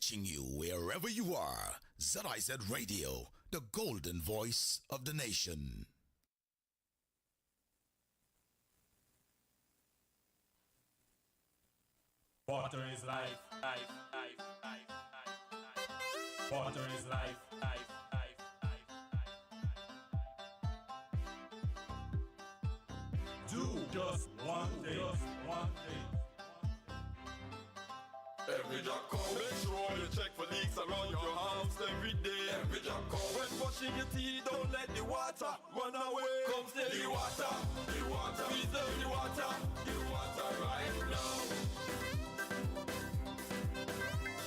reaching you wherever you are. ZIZ Radio, the golden voice of the nation. Water is life, life, life, life, life, life. Water is life, life, life, life, life. Do just one thing, just one thing. Every drop count. Make sure you check for leaks around your house every day. Every drop count. When brushing your teeth, don't let the water run away. Come stay the water, the water. Preserve the water right now.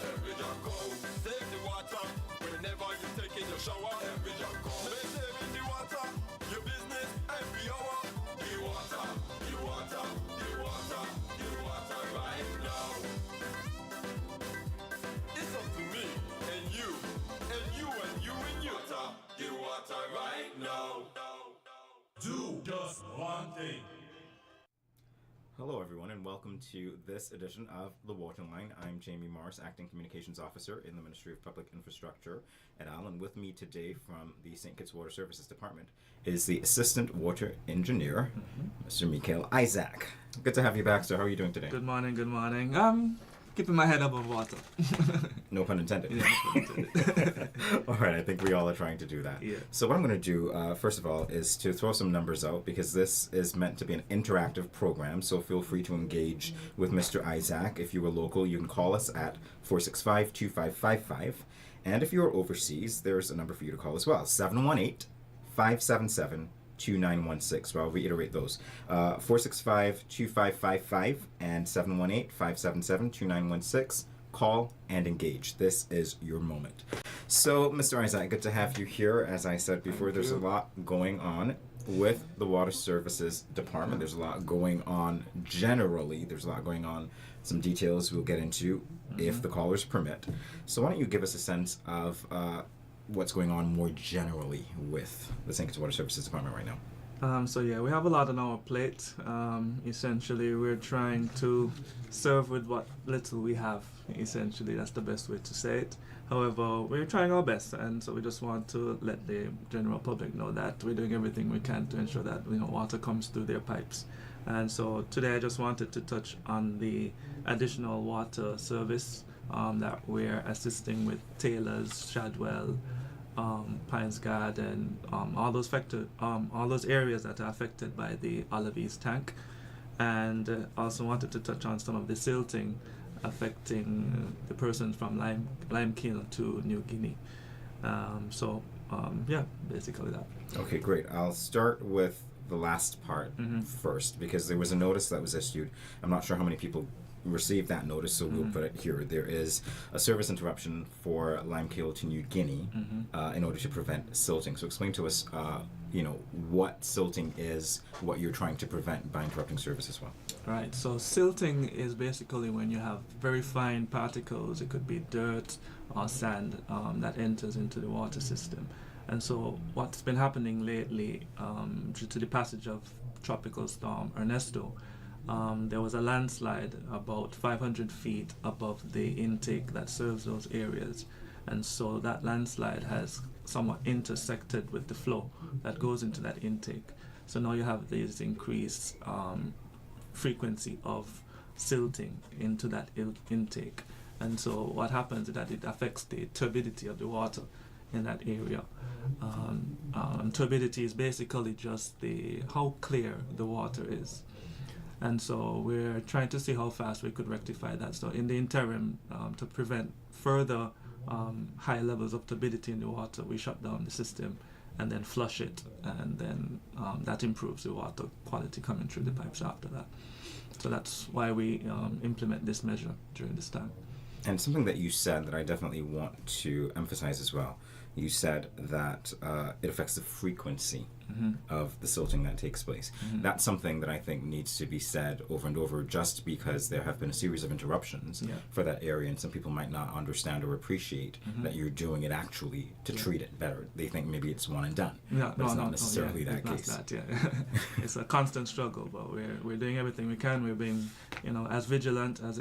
Every drop count. Save the water whenever you take in your shower. Every drop count. Make saving the water your business every hour. The water, the water, the water, the water right now. It's up to me and you and you and you and you. The water right now. Do just one thing. Hello, everyone, and welcome to this edition of The Waterline. I'm Jamie Morris, Acting Communications Officer in the Ministry of Public Infrastructure at Al, and with me today from the St. Kitts Water Services Department is the Assistant Water Engineer, Mr. Mikael Isaac. Good to have you back, sir. How are you doing today? Good morning, good morning. Keeping my head above water. No pun intended. Yeah, no pun intended. All right, I think we all are trying to do that. Yeah. So what I'm going to do, first of all, is to throw some numbers out because this is meant to be an interactive program, so feel free to engage with Mr. Isaac. If you are local, you can call us at 465-2555. And if you're overseas, there's a number for you to call as well, 718-577-2916. So I'll reiterate those. 465-2555 and 718-577-2916. Call and engage. This is your moment. So, Mr. Isaac, good to have you here. As I said before, there's a lot going on with the Water Services Department. There's a lot going on generally. There's a lot going on. Some details we'll get into if the callers permit. So why don't you give us a sense of what's going on more generally with the St. Kitts Water Services Department right now? We have a lot on our plate. Essentially, we're trying to serve with what little we have. Essentially, that's the best way to say it. However, we're trying our best, and so we just want to let the general public know that we're doing everything we can to ensure that water comes through their pipes. And so today, I just wanted to touch on the additional water service that we're assisting with Taylor's, Shadwell, Pines Garden, all those areas that are affected by the Olive East tank, and also wanted to touch on some of the silting affecting the persons from Limekiln to New Guinea. Basically that. Okay, great. I'll start with the last part first because there was a notice that was issued. I'm not sure how many people received that notice, so we'll put it here. There is a service interruption for Limekiln to New Guinea in order to prevent silting. So explain to us, what silting is, what you're trying to prevent by interrupting service as well. Right, so silting is basically when you have very fine particles, it could be dirt or sand that enters into the water system. And so what's been happening lately, due to the passage of Tropical Storm Ernesto, there was a landslide about 500 feet above the intake that serves those areas. And so that landslide has somewhat intersected with the flow that goes into that intake. So now you have this increased frequency of silting into that intake. And so what happens is that it affects the turbidity of the water in that area. Turbidity is basically just how clear the water is. And so we're trying to see how fast we could rectify that. So in the interim, to prevent further high levels of turbidity in the water, we shut down the system and then flush it, and then that improves the water quality coming through the pipes after that. So that's why we implement this measure during this time. And something that you said that I definitely want to emphasize as well. You said that it affects the frequency of the silting that takes place. That's something that I think needs to be said over and over, just because there have been a series of interruptions for that area, and some people might not understand or appreciate that you're doing it actually to treat it better. They think maybe it's one and done, but it's not necessarily that case. It's a constant struggle, but we're doing everything we can. We're being, as vigilant as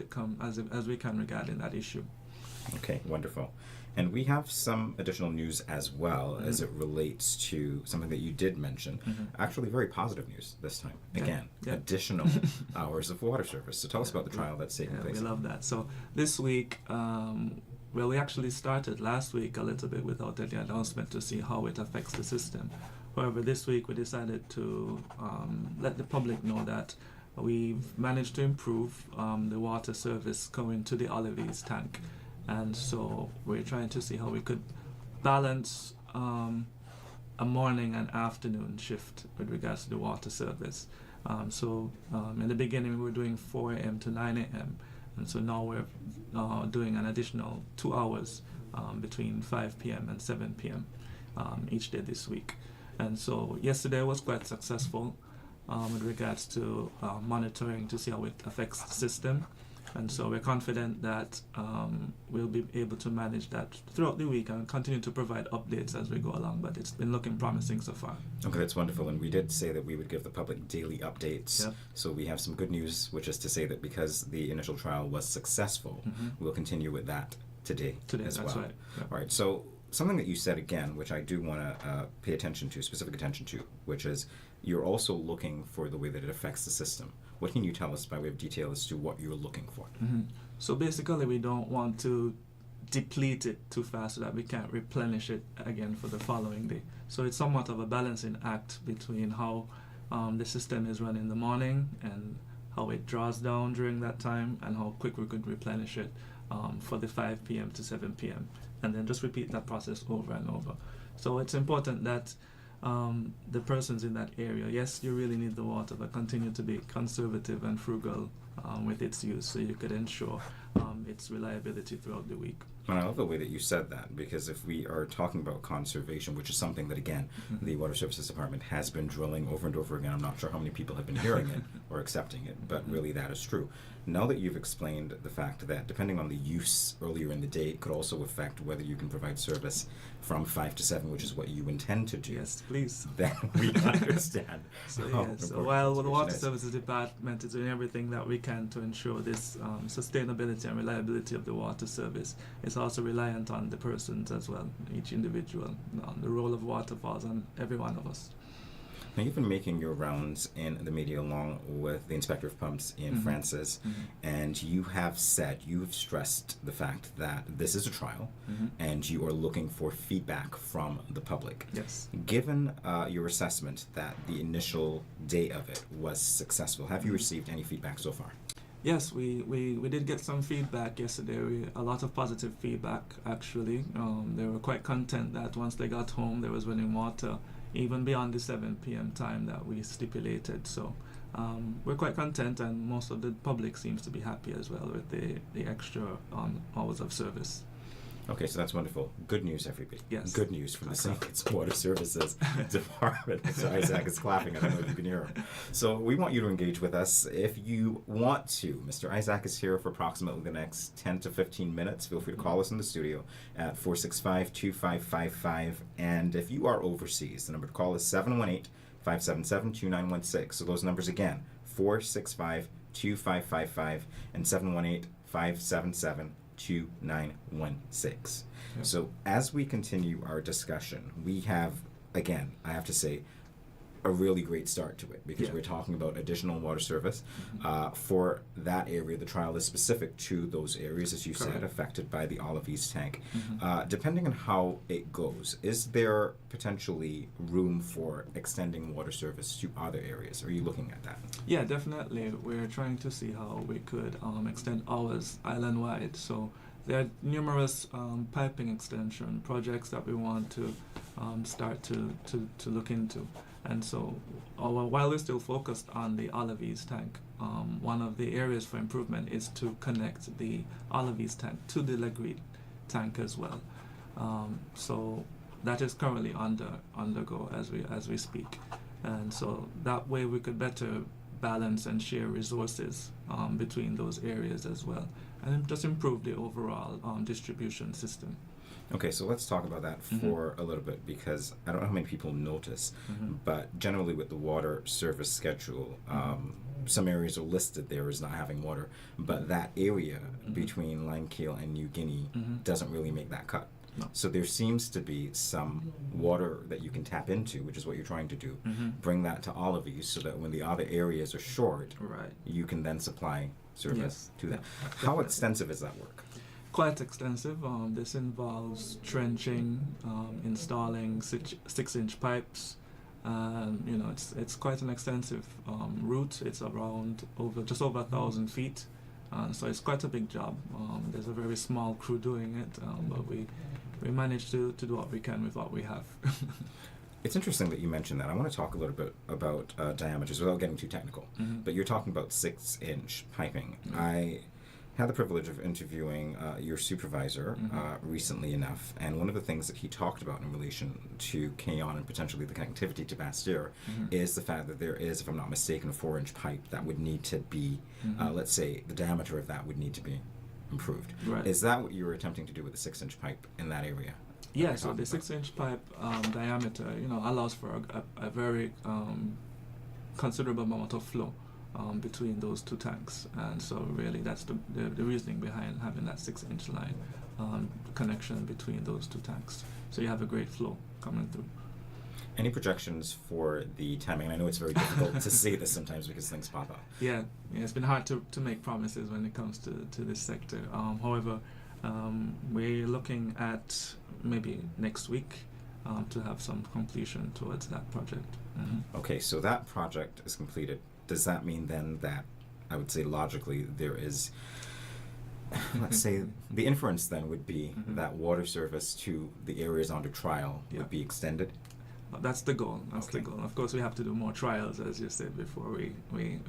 we can regarding that issue. Okay, wonderful. And we have some additional news as well as it relates to something that you did mention. Actually, very positive news this time. Again, additional hours of water service. So tell us about the trial that's taking place. We love that. So this week, well, we actually started last week a little bit without any announcement to see how it affects the system. However, this week we decided to let the public know that we've managed to improve the water service going to the Olives tank. And so we're trying to see how we could balance a morning and afternoon shift with regards to the water service. In the beginning we were doing 4 a.m. to 9 a.m. And so now we're doing an additional 2 hours between 5 p.m. and 7 p.m. Each day this week. And so yesterday was quite successful with regards to monitoring to see how it affects the system. And so we're confident that we'll be able to manage that throughout the week and continue to provide updates as we go along. But it's been looking promising so far. Okay, that's wonderful. And we did say that we would give the public daily updates. Yep. So we have some good news, which is to say that because the initial trial was successful, we'll continue with that today as that's well. right. Yep. All right, so something that you said again, which I do want to pay attention to, specific attention to, which is you're also looking for the way that it affects the system. What can you tell us by way of detail as to what you're looking for? So basically we don't want to deplete it too fast so that we can't replenish it again for the following day. So it's somewhat of a balancing act between how the system is run in the morning and how it draws down during that time and how quick we could replenish it for the 5 p.m. to 7 p.m. and then just repeat that process over and over. So it's important that the persons in that area, yes, you really need the water, but continue to be conservative and frugal with its use so you could ensure its reliability throughout the week. And I love the way that you said that, because if we are talking about conservation, which is something that, again, the Water Services Department has been drilling over and over again, I'm not sure how many people have been hearing it or accepting it, but really that is true. Now that you've explained the fact that depending on the use earlier in the day, it could also affect whether you can provide service from 5 to 7, which is what you intend to do. Yes, please. Then we understand. So, how yes, so important while the Water conservation is. Services Department is doing everything that we can to ensure this sustainability and reliability of the water service, it's also reliant on the persons as well, each individual. The role of water falls on every one of us. Now, you've been making your rounds in the media along with the Inspector of Pumps, Ian Francis, and you have stressed the fact that this is a trial and you are looking for feedback from the public. Yes. Given your assessment that the initial day of it was successful, have you received any feedback so far? Yes, we did get some feedback yesterday. A lot of positive feedback, actually. They were quite content that once they got home, there was running water, even beyond the 7 p.m. time that we stipulated. So we're quite content, and most of the public seems to be happy as well with the extra hours of service. Okay, so that's wonderful. Good news, everybody. Yes. Good news from the St. Kitts Water Services Department. Mr. Isaac is clapping. I don't know if you can hear him. So we want you to engage with us. If you want to, Mr. Isaac is here for approximately the next 10 to 15 minutes. Feel free to call us in the studio at 465-2555. And if you are overseas, the number to call is 718-577-2916. So those numbers again, 465-2555 and 718-577-2916. So as we continue our discussion, we have, again, I have to say, a really great start to it, because we're talking about additional water service for that area. The trial is specific to those areas, as you said, affected by the Olives tank. Depending on how it goes, is there potentially room for extending water service to other areas? Are you looking at that? Yeah, definitely. We're trying to see how we could extend ours island-wide. So there are numerous piping extension projects that we want to start to look into. And so while we're still focused on the Olives tank, one of the areas for improvement is to connect the Olives tank to the Legree tank as well. So that is currently undergo as we speak. And so that way we could better balance and share resources between those areas as well, and just improve the overall distribution system. Okay, so let's talk about that for a little bit, because I don't know how many people notice, but generally with the water service schedule, some areas are listed there as not having water, but that area between Limekeel and New Guinea doesn't really make that cut. No. So there seems to be some water that you can tap into, which is what you're trying to do. Bring that to all of you so that when the other areas are short, Right. you can then supply service Yes. to them. Yeah, How definitely. extensive is that work? Quite extensive. This involves trenching, installing 6-inch pipes. You know, it's quite an extensive route. It's around just over 1,000 feet. So it's quite a big job. There's a very small crew doing it, but we manage to do what we can with what we have. It's interesting that you mentioned that. I want to talk a little bit about diameters without getting too technical. But you're talking about 6-inch piping. I had the privilege of interviewing your supervisor recently enough, and one of the things that he talked about in relation to Keon and potentially the connectivity to Bastille is the fact that there is, if I'm not mistaken, a 4-inch pipe that would need to be, let's say, the diameter of that would need to be improved. Right. Is that what you were attempting to do with the 6-inch pipe in that area? Yeah, so the 6-inch pipe diameter, you know, allows for a very considerable amount of flow between those two tanks, and so really that's the reasoning behind having that 6-inch line connection between those two tanks. So you have a great flow coming through. Any projections for the timing? I know it's very difficult to say this sometimes because things pop up. Yeah, it's been hard to make promises when it comes to this sector. However, we're looking at maybe next week to have some completion towards that project. Okay, so that project is completed. Does that mean then that, I would say logically, there is, let's say, the inference then would be that water service to the areas under trial Yeah. would be extended? That's the goal. That's Okay. the goal. Of course, we have to do more trials, as you said, before we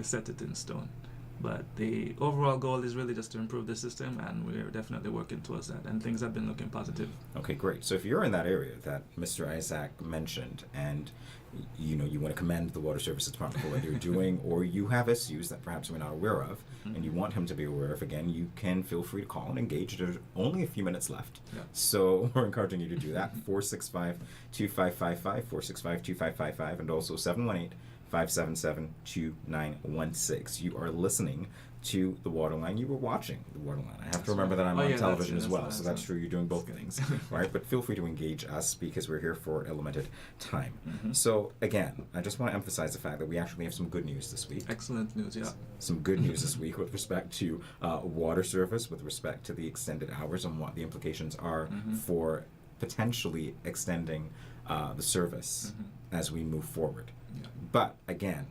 set it in stone. But the overall goal is really just to improve the system, and we're definitely working towards that. And things have been looking positive. Okay, great. So if you're in that area that Mr. Isaac mentioned, and you know you want to commend the Water Services Department for what they're doing, or you have issues that perhaps we're not aware of, and you want him to be aware of, again, you can feel free to call and engage. There's only a few minutes left, Yeah. so we're encouraging you to do that. 465-2555, 465-2555, and also 718-577-2916. You are listening to The Waterline. You were watching The Waterline. I have to remember that I'm Oh, on yeah, television that's as true, well, that's so that's fine. true. You're doing both things, right? But feel free to engage us because we're here for a limited time. So, again, I just want to emphasize the fact that we actually have some good news this week. Excellent news, yeah. Some good news this week with respect to water service, with respect to the extended hours and what the implications are for potentially extending the service as we move forward. Yeah. But again,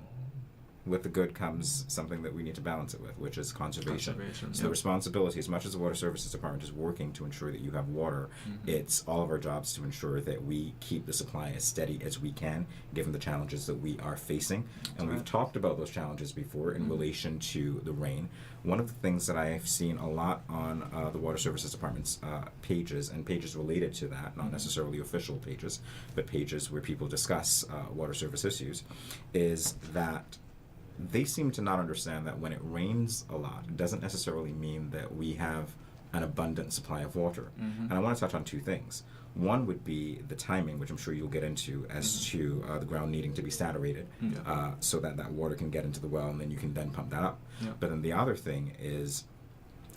with the good comes something that we need to balance it with, which is conservation. Conservation, So yeah. the responsibility, as much as the Water Services Department is working to ensure that you have water, it's all of our jobs to ensure that we keep the supply as steady as we can, given the challenges that we are facing. And we've right. talked about those challenges before in relation to the rain. One of the things that I've seen a lot on the Water Services Department's pages, and pages related to that, not necessarily official pages, but pages where people discuss water service issues, is that they seem to not understand that when it rains a lot, it doesn't necessarily mean that we have an abundant supply of water. And I want to touch on two things. One would be the timing, which I'm sure you'll get into, as to the ground needing to be saturated Yeah. so that that water can get into the well, and then you can then pump that up. Yeah. But then the other thing is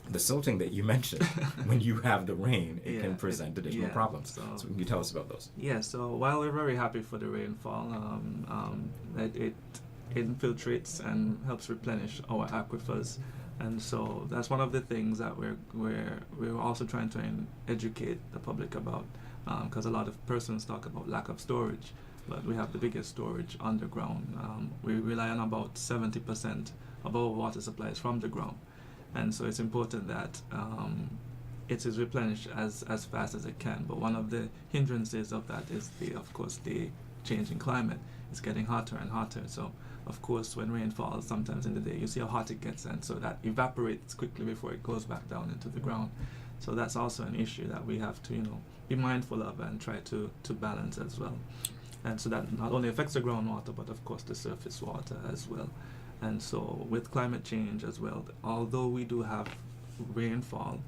the silting that you mentioned. When you have the rain, it can Yeah, present additional yeah, problems. so- So can you tell us about those? Yeah, so while we're very happy for the rainfall, it infiltrates and helps replenish our aquifers, and so that's one of the things that we're also trying to educate the public about, because a lot of persons talk about lack of storage, but we have the biggest storage underground. We rely on about 70% of our water supplies from the ground, and so it's important that it is replenished as fast as it can. But one of the hindrances of that is of course the changing climate. It's getting hotter and hotter, so of course when rain falls sometimes in the day you see how hot it gets, and so that evaporates quickly before it goes back down into the ground. So that's also an issue that we have to be mindful of and try to balance as well. And so that not only affects the groundwater, but of course the surface water as well. And so with climate change as well, although we do have rainfall,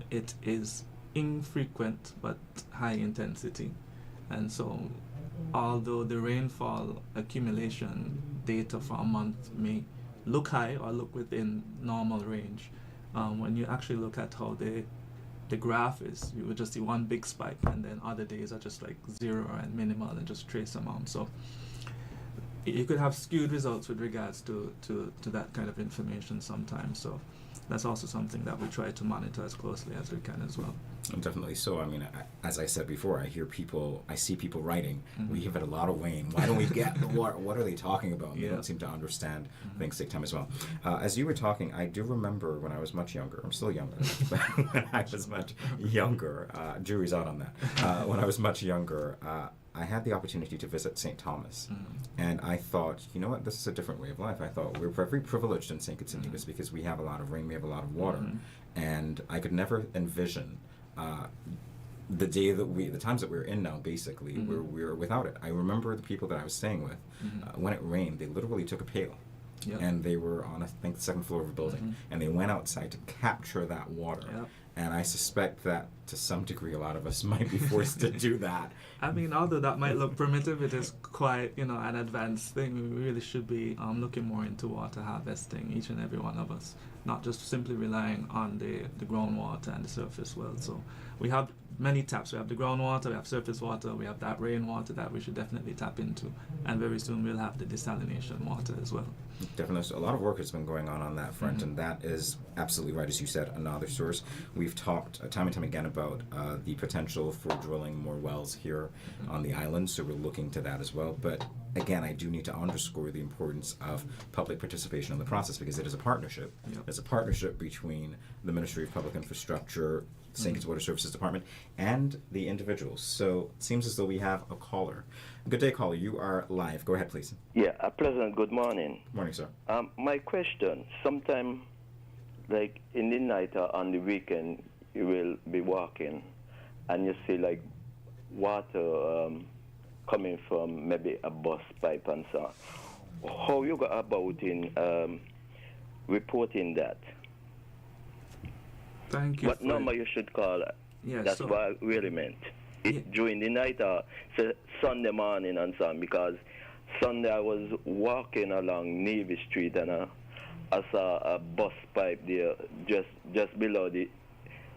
it is infrequent but high intensity. And so, although the rainfall accumulation data for a month may look high or look within normal range, when you actually look at how the graph is, you would just see one big spike, and then other days are just like zero and minimal and just trace amount. So you could have skewed results with regards to that kind of information sometimes. So that's also something that we try to monitor as closely as we can as well. Definitely. So, I mean, as I said before, I see people writing, we have had a lot of rain. Why don't we get the water? What are they talking about? They don't seem to understand. Things take time as well. As you were talking, I do remember when I was much younger, I'm still younger, but when I was much younger, jury's out on that. When I was much younger, I had the opportunity to visit St. Thomas, and I thought, you know what, this is a different way of life. I thought we're very privileged in St. Kitts because we have a lot of rain, we have a lot of water, and I could never envision the times that we're in now, basically, where we're without it. I remember the people that I was staying with, when it rained, they literally took a pail, and they were on, I think, the second floor of a building, and they went outside to capture that water. And I suspect that, to some degree, a lot of us might be forced to do that. I mean, although that might look primitive, it is quite, an advanced thing. We really should be looking more into water harvesting, each and every one of us, not just simply relying on the groundwater and the surface well. So we have many taps. We have the groundwater, we have surface water, we have that rainwater that we should definitely tap into. And very soon we'll have the desalination water as well. Definitely. So a lot of work has been going on that front, and that is absolutely right, as you said, another source. We've talked time and time again about the potential for drilling more wells here on the island, so we're looking to that as well. But again, I do need to underscore the importance of public participation in the process, because it is a partnership. It's a partnership between the Ministry of Public Infrastructure, St. Kitts Water Services Department, and the individuals. So it seems as though we have a caller. Good day, caller. You are live. Go ahead, please. Yeah, a pleasant good morning. Morning, sir. My question, sometime like in the night or on the weekend, you will be walking and you see like water coming from maybe a bus pipe and so on. How you go about in reporting that? Thank you. What number you should call? That's what I really meant. During the night or Sunday morning and so on, because Sunday I was walking along Navy Street and I saw a bus pipe there just below the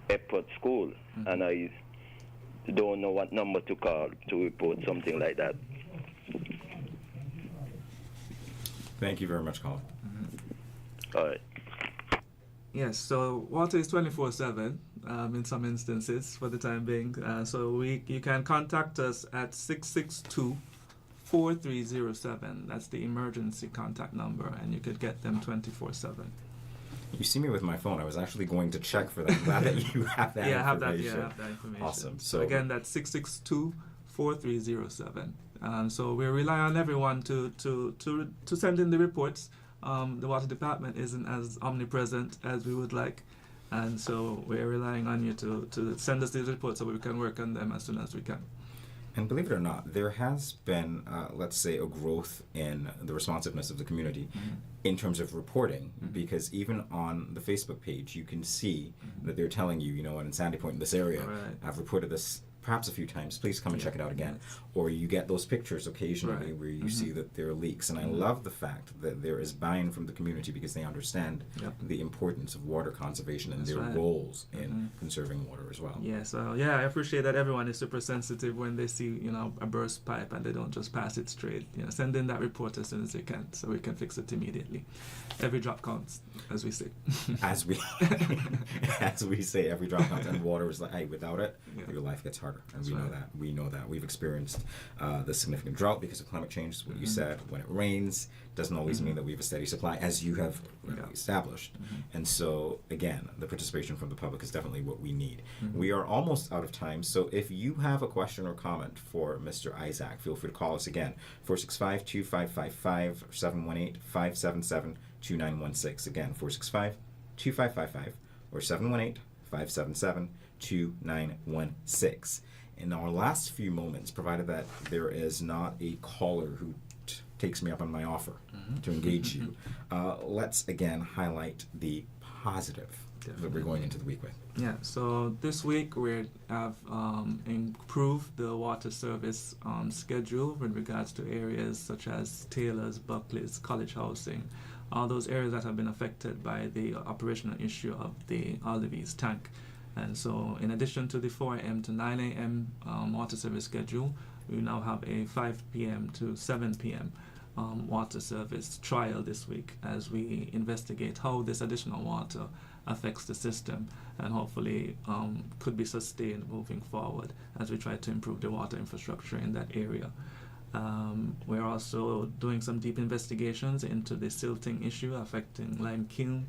airport school, and I don't know what number to call to report something like that. Thank you very much, caller. All right. Yes, so water is 24/7 in some instances for the time being. So you can contact us at 662-4307. That's the emergency contact number, and you could get them 24/7. You see me with my phone. I was actually going to check for that. I'm glad that you have that information. I have that information. Awesome. So again, that's 662-4307. So we rely on everyone to send in the reports. The water department isn't as omnipresent as we would like, and so we're relying on you to send us these reports so we can work on them as soon as we can. And believe it or not, there has been, let's say, a growth in the responsiveness of the community in terms of reporting, because even on the Facebook page, you can see that they're telling you, in Sandy Point, in this area, I've reported this perhaps a few times, please come and check it out again. Or you get those pictures occasionally where you see that there are leaks. And I love the fact that there is buy-in from the community, because they understand the importance of water conservation and their roles in conserving water as well. Yes, I appreciate that everyone is super sensitive when they see, a burst pipe, and they don't just pass it straight. Send in that report as soon as they can so we can fix it immediately. Every drop counts, as we say. As we say, every drop counts, and water is like, hey, without it, your life gets harder. And we know that. We've experienced the significant drought because of climate change. What you said, when it rains, doesn't always mean that we have a steady supply, as you have established. And so, again, the participation from the public is definitely what we need. We are almost out of time, so if you have a question or comment for Mr. Isaac, feel free to call us again, 465-2555, 718-577-2916. Again, 465-2555, or 718-577-2916. In our last few moments, provided that there is not a caller who takes me up on my offer to engage you, let's again highlight the positive that we're going into the week with? Yeah, so this week we have improved the water service schedule with regards to areas such as Taylor's, Buckley's, College Housing, all those areas that have been affected by the operational issue of the Olives tank. And so in addition to the 4 a.m. to 9 a.m. Water service schedule, we now have a 5 p.m. to 7 p.m. Water service trial this week as we investigate how this additional water affects the system and hopefully could be sustained moving forward as we try to improve the water infrastructure in that area. We're also doing some deep investigations into the silting issue affecting Lime Kiln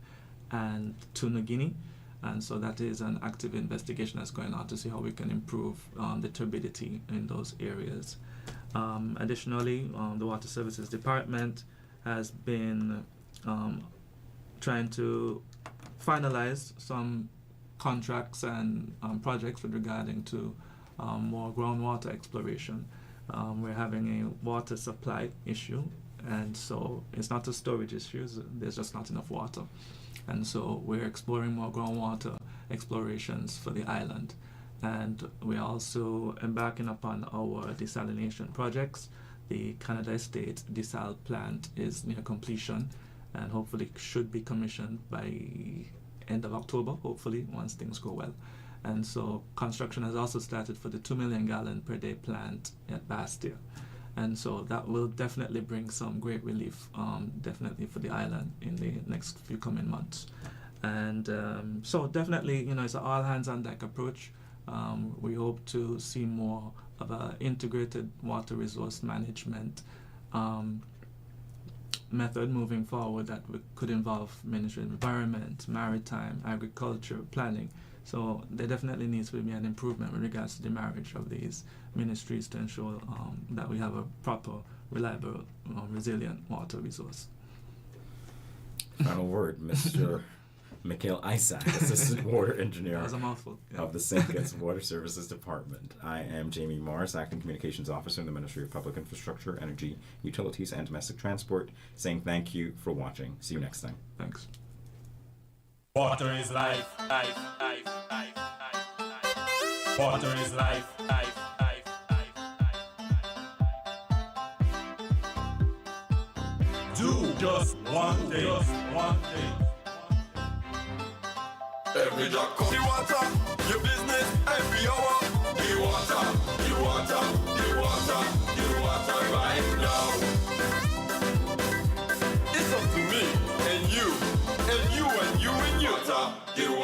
and Tuna Guinea. And so that is an active investigation that's going on to see how we can improve the turbidity in those areas. Additionally, the Water Services Department has been trying to finalize some contracts and projects with regarding to more groundwater exploration. We're having a water supply issue, and so it's not a storage issue, there's just not enough water. And so we're exploring more groundwater explorations for the island. And we're also embarking upon our desalination projects. The Canada Estate desal plant is near completion and hopefully should be commissioned by end of October, hopefully, once things go well. And so construction has also started for the 2 million gallon per day plant at Bastia. And so that will definitely bring some great relief, definitely for the island in the next few coming months. And so definitely, it's an all hands on deck approach. We hope to see more of an integrated water resource management method moving forward that could involve Ministry of Environment, Maritime, Agriculture, Planning. So there definitely needs to be an improvement with regards to the marriage of these ministries to ensure that we have a proper, reliable, resilient water resource. Final word, Mr. Mikhail Isaac, Assistant Water Engineer That was a mouthful. Yeah. of the St. Kitts Water Services Department. I am Jamie Morris, Acting Communications Officer in the Ministry of Public Infrastructure, Energy, Utilities, and Domestic Transport, saying thank you for watching. See you next time. Thanks. Water is life, life, life, life, life, life. Water is life, life, life, life, life. Do just one thing, just one thing. Every drop comes the water, your business every hour.